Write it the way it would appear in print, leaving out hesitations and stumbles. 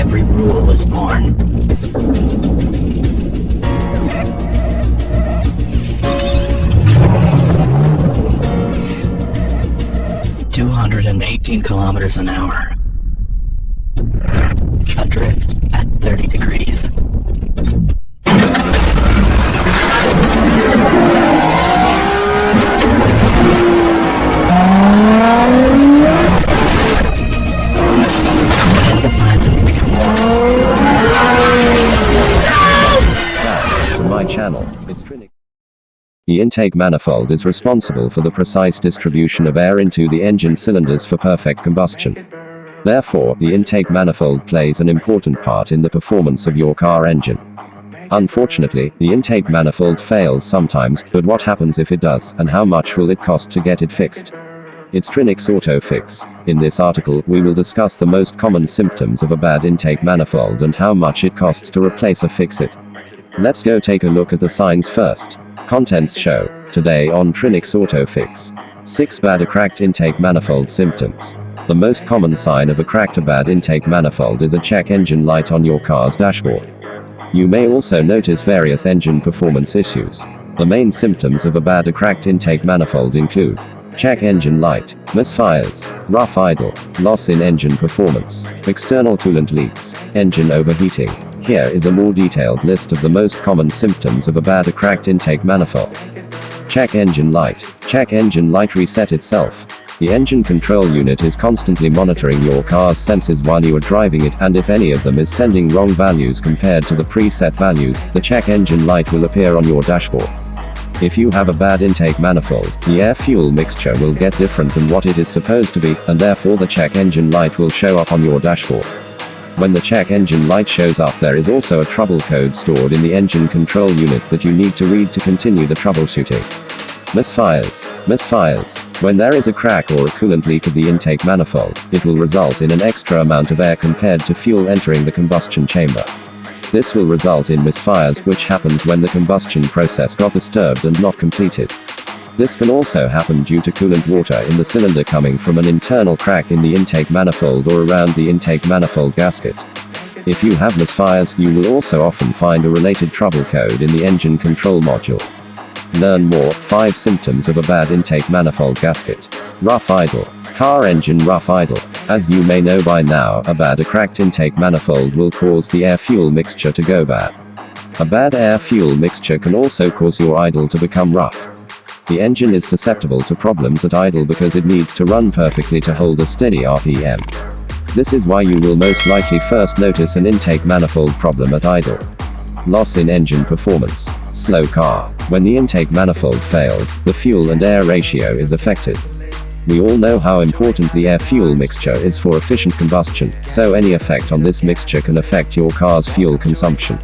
every rule is born. "218 kilometers an hour. Adrift at 30 degrees. The pilot become To my channel, it's Trinix. The intake manifold is responsible for the precise distribution of air into the engine cylinders for perfect combustion. Therefore, the intake manifold plays an important part in the performance of your car engine. Unfortunately, the intake manifold fails sometimes, but what happens if it does, and how much will it cost to get it fixed? It's Trinix Auto Fix. In this article, we will discuss the most common symptoms of a bad intake manifold and how much it costs to replace or fix it. Let's go take a look at the signs first. Contents show. Today on Trinix Auto Fix. 6 bad or cracked intake manifold symptoms. The most common sign of a cracked or bad intake manifold is a check engine light on your car's dashboard. You may also notice various engine performance issues. The main symptoms of a bad or cracked intake manifold include check engine light, misfires, rough idle, loss in engine performance, external coolant leaks, engine overheating. Here is a more detailed list of the most common symptoms of a bad or cracked intake manifold. Check engine light. Check engine light reset itself. The engine control unit is constantly monitoring your car's sensors while you are driving it, and if any of them is sending wrong values compared to the preset values, the check engine light will appear on your dashboard. If you have a bad intake manifold, the air-fuel mixture will get different than what it is supposed to be, and therefore the check engine light will show up on your dashboard. When the check engine light shows up, there is also a trouble code stored in the engine control unit that you need to read to continue the troubleshooting. Misfires. Misfires. When there is a crack or a coolant leak of the intake manifold, it will result in an extra amount of air compared to fuel entering the combustion chamber. This will result in misfires, which happens when the combustion process got disturbed and not completed. This can also happen due to coolant water in the cylinder coming from an internal crack in the intake manifold or around the intake manifold gasket. If you have misfires, you will also often find a related trouble code in the engine control module. Learn more. 5 symptoms of a bad intake manifold gasket. Rough idle. Car engine rough idle. As you may know by now, a bad or cracked intake manifold will cause the air-fuel mixture to go bad. A bad air-fuel mixture can also cause your idle to become rough. The engine is susceptible to problems at idle because it needs to run perfectly to hold a steady RPM. This is why you will most likely first notice an intake manifold problem at idle. Loss in engine performance. Slow car. When the intake manifold fails, the fuel and air ratio is affected. We all know how important the air-fuel mixture is for efficient combustion, so any effect on this mixture can affect your car's fuel consumption.